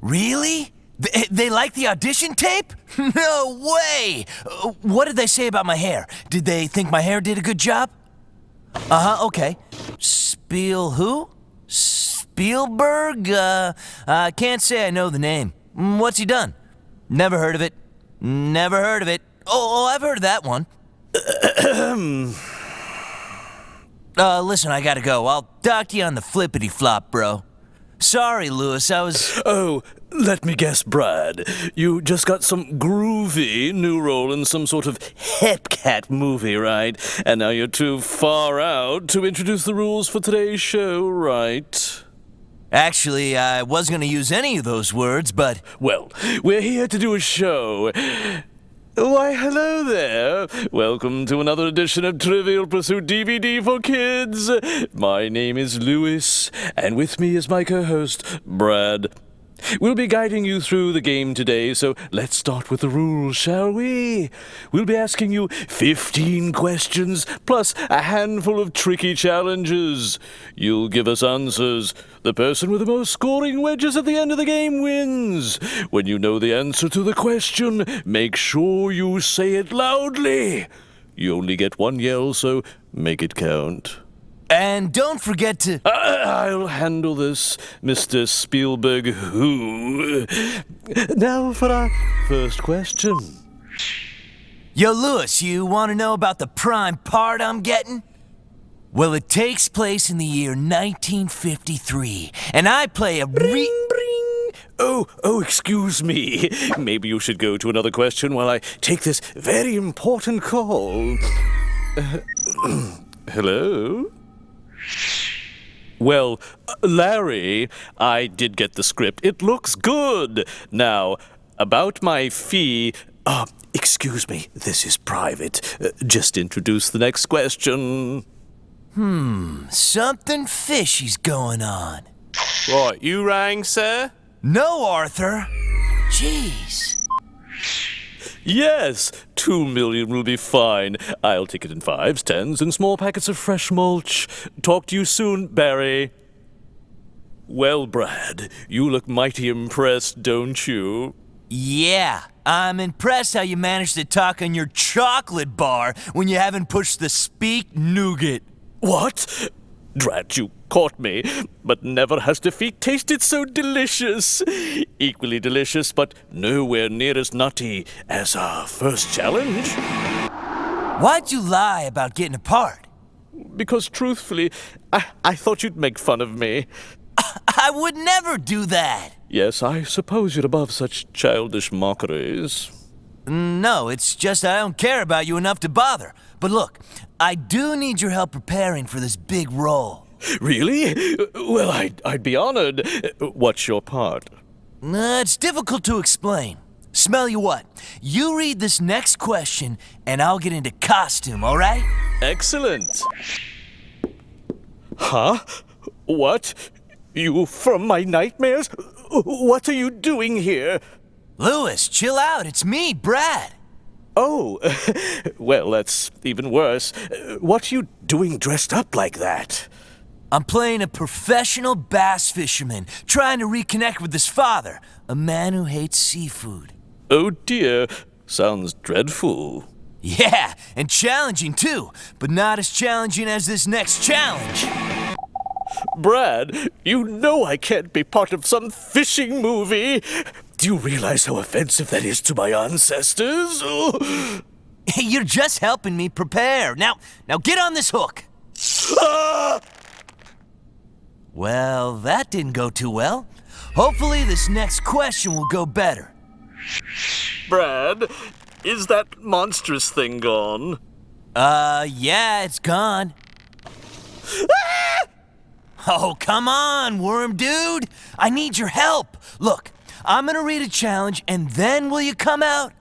Really? They like the audition tape? No way! What did they say about my hair? Did they think my hair did a good job? Okay. Who? Spielberg? Can't say I know the name. What's he done? Never heard of it. Never heard of it. Oh, I've heard of that one. Listen, I gotta go. I'll talk to you on the flippity-flop, bro. Sorry, Lewis, I was... Oh, let me guess, Brad. You just got some groovy new role in some sort of Hepcat movie, right? And now you're too far out to introduce the rules for today's show, right? Actually, I was gonna use any of those words, but... Well, we're here to do a show. Why, hello there. Welcome to another edition of Trivial Pursuit DVD for Kids. My name is Lewis, and with me is my co-host, Brad. We'll be guiding you through the game today, so let's start with the rules, shall we? We'll be asking you 15 questions, plus a handful of tricky challenges. You'll give us answers. The person with the most scoring wedges at the end of the game wins. When you know the answer to the question, make sure you say it loudly. You only get one yell, so make it count. And don't forget to... I'll handle this, Mr. Spielberg Who. Now for our first question. Yo, Lewis, you want to know about the prime part I'm getting? Well, it takes place in the year 1953, and I play a Bring. Oh, excuse me. Maybe you should go to another question while I take this very important call. Hello? Well, Larry, I did get the script. It looks good. Now, about my fee... excuse me, this is private. Just introduce the next question. Something fishy's going on. Right, you rang, sir? No, Arthur. Jeez. Yes, 2 million will be fine. I'll take it in 5s, 10s, and small packets of fresh mulch. Talk to you soon, Barry. Well, Brad, you look mighty impressed, don't you? Yeah, I'm impressed how you managed to talk on your chocolate bar when you haven't pushed the speak nougat. What? Drat, you caught me, but never has defeat tasted so delicious. Equally delicious, but nowhere near as nutty as our first challenge. Why'd you lie about getting apart? Because truthfully, I thought you'd make fun of me. I would never do that. Yes, I suppose you're above such childish mockeries. No, it's just I don't care about you enough to bother. But look, I do need your help preparing for this big role. Really? Well, I'd be honored. What's your part? It's difficult to explain. Smell you what? You read this next question, and I'll get into costume, all right? Excellent. Huh? What? You from my nightmares? What are you doing here? Lewis, chill out. It's me, Brad. Oh, well, that's even worse. What are you doing dressed up like that? I'm playing a professional bass fisherman, trying to reconnect with his father, a man who hates seafood. Oh dear, sounds dreadful. Yeah, and challenging too, but not as challenging as this next challenge. Brad, you know I can't be part of some fishing movie. Do you realize how offensive that is to my ancestors? You're just helping me prepare. Now get on this hook. Ah! Well, that didn't go too well. Hopefully this next question will go better. Brad, is that monstrous thing gone? Yeah, it's gone. Ah! Oh, come on, worm dude. I need your help. Look, I'm gonna read a challenge, and then will you come out?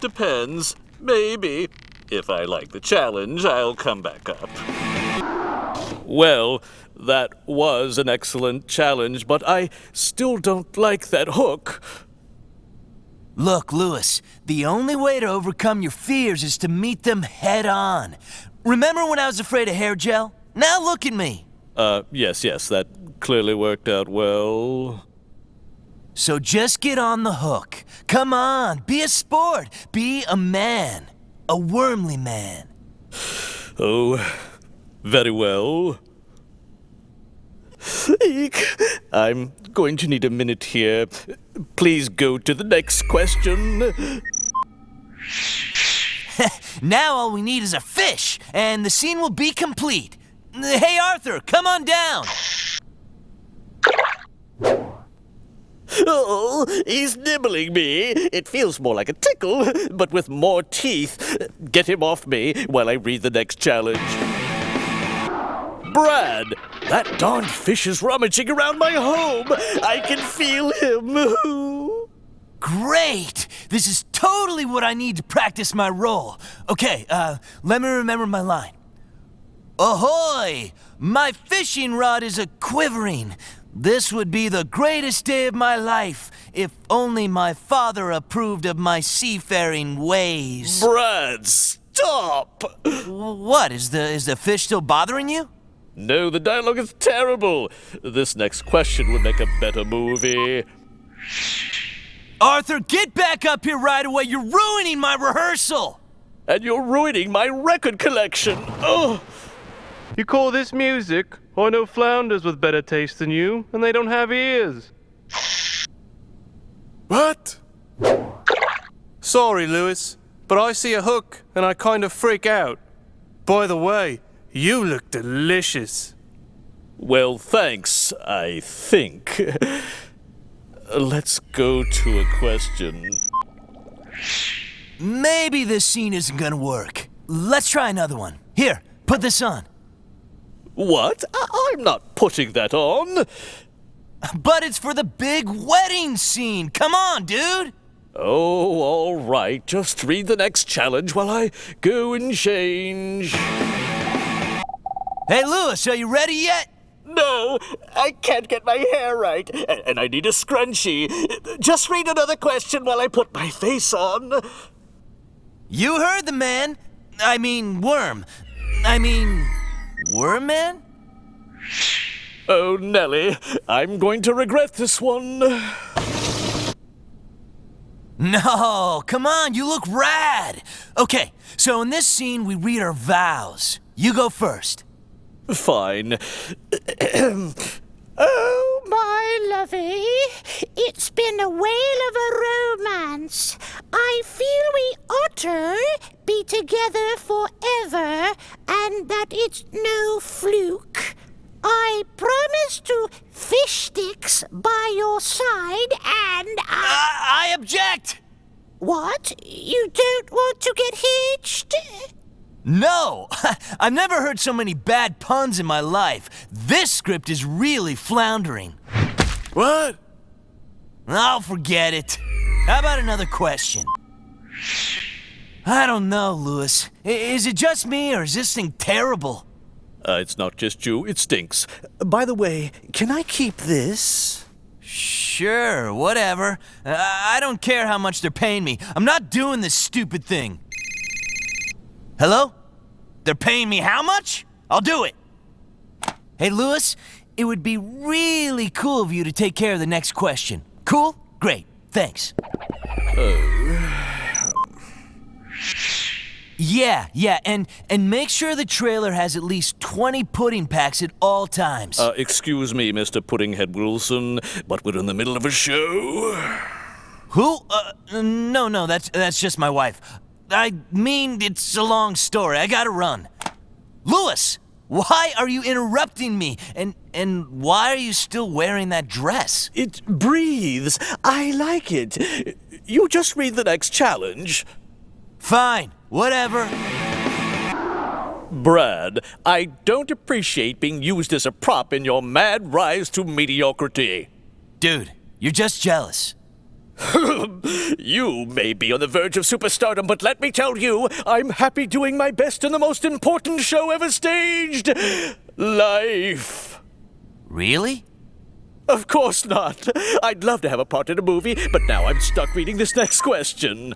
Depends. Maybe. If I like the challenge, I'll come back up. Well, that was an excellent challenge, but I still don't like that hook. Look, Lewis, the only way to overcome your fears is to meet them head on. Remember when I was afraid of hair gel? Now look at me. Yes, that clearly worked out well. So just get on the hook. Come on, be a sport. Be a man. A wormly man. Oh, very well. Eek. I'm going to need a minute here. Please go to the next question. Now all we need is a fish, and the scene will be complete. Hey, Arthur, come on down. Oh, he's nibbling me. It feels more like a tickle, but with more teeth. Get him off me while I read the next challenge. Brad, that darned fish is rummaging around my home. I can feel him. Great! This is totally what I need to practice my role. Okay, let me remember my line. Ahoy! My fishing rod is a-quivering. This would be the greatest day of my life if only my father approved of my seafaring ways. Brad, stop! What, is the fish still bothering you? No, the dialogue is terrible. This next question would make a better movie. Arthur, get back up here right away. You're ruining my rehearsal. And you're ruining my record collection. Oh! You call this music? I know flounders with better taste than you, and they don't have ears. What? Sorry, Lewis, but I see a hook and I kind of freak out. By the way, you look delicious. Well, thanks, I think. Let's go to a question. Maybe this scene isn't gonna work. Let's try another one. Here, put this on. What? I'm not putting that on. But it's for the big wedding scene. Come on, dude. Oh, all right. Just read the next challenge while I go and change. Hey, Lewis, are you ready yet? No, I can't get my hair right, and I need a scrunchie. Just read another question while I put my face on. You heard the man. I mean, worm. Worm man? Oh, Nelly, I'm going to regret this one. No, come on, you look rad. Okay, so in this scene, we read our vows. You go first. Fine. Oh, my lovey, it's been a whale of a romance. I feel we ought to be together forever, and that it's no fluke. I promise to fish sticks by your side, and I object! What? You don't want to get hitched? No! I've never heard so many bad puns in my life. This script is really floundering. What? I'll forget it. How about another question? I don't know, Lewis. Is it just me, or is this thing terrible? It's not just you, it stinks. By the way, can I keep this? Sure, whatever. I don't care how much they're paying me. I'm not doing this stupid thing. Hello? They're paying me how much? I'll do it. Hey, Lewis, it would be really cool of you to take care of the next question. Cool? Great. Thanks. Yeah, and make sure the trailer has at least 20 pudding packs at all times. Excuse me, Mr. Puddinghead Wilson, but we're in the middle of a show. Who? No, that's just my wife. I mean, it's a long story. I gotta run. Lewis, why are you interrupting me? And why are you still wearing that dress? It breathes. I like it. You just read the next challenge. Fine, whatever. Brad, I don't appreciate being used as a prop in your mad rise to mediocrity. Dude, you're just jealous. You may be on the verge of superstardom, but let me tell you, I'm happy doing my best in the most important show ever staged. Life. Really? Of course not. I'd love to have a part in a movie, but now I'm stuck reading this next question.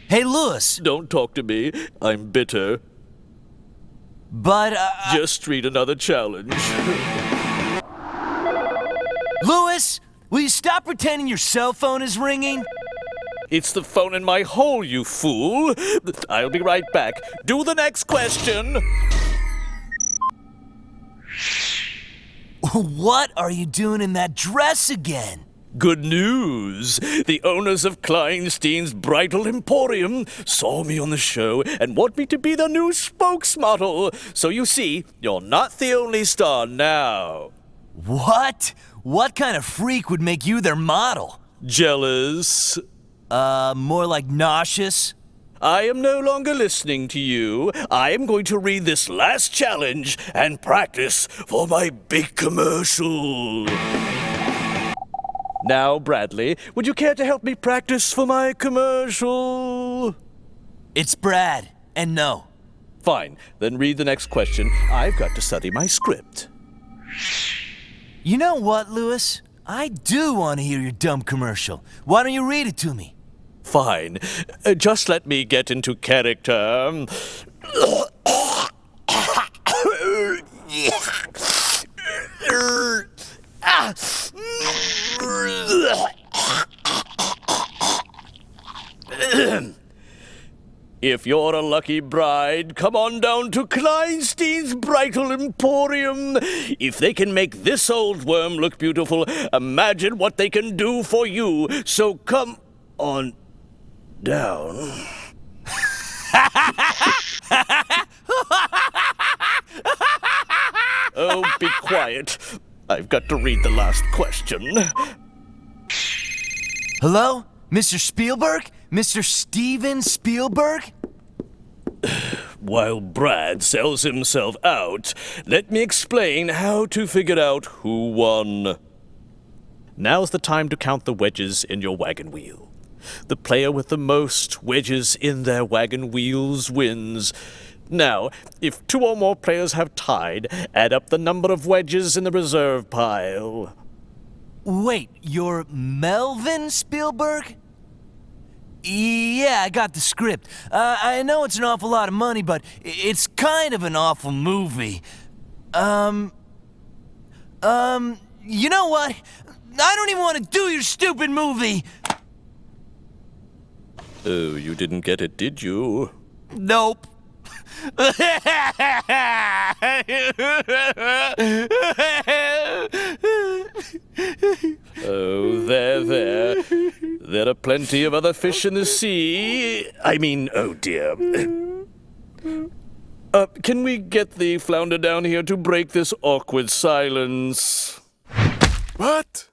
Hey, Lewis, Don't talk to me. I'm bitter. but, Just read another challenge. Lewis, will you stop pretending your cell phone is ringing? It's the phone in my hole, you fool. I'll be right back. Do the next question. What are you doing in that dress again? Good news! The owners of Kleinstein's Bridal Emporium saw me on the show and want me to be the new spokesmodel. So you see, you're not the only star now. What? What kind of freak would make you their model? Jealous? More like nauseous? I am no longer listening to you. I am going to read this last challenge and practice for my big commercial. Now, Bradley, would you care to help me practice for my commercial? It's Brad, and no. Fine, then read the next question. I've got to study my script. You know what, Lewis? I do want to hear your dumb commercial. Why don't you read it to me? Fine, just let me get into character. If you're a lucky bride, come on down to Kleinstein's Bridal Emporium. If they can make this old worm look beautiful, imagine what they can do for you. So come on down. Oh, be quiet. I've got to read the last question. Hello? Mr. Spielberg? Mr. Steven Spielberg? While Brad sells himself out, let me explain how to figure out who won. Now's the time to count the wedges in your wagon wheel. The player with the most wedges in their wagon wheels wins. Now, if 2 or more players have tied, add up the number of wedges in the reserve pile. Wait, you're Melvin Spielberg? Yeah, I got the script. I know it's an awful lot of money, but it's kind of an awful movie. You know what? I don't even want to do your stupid movie! Oh, you didn't get it, did you? Nope. Oh, there. There are plenty of other fish in the sea. Oh dear. Can we get the flounder down here to break this awkward silence? What?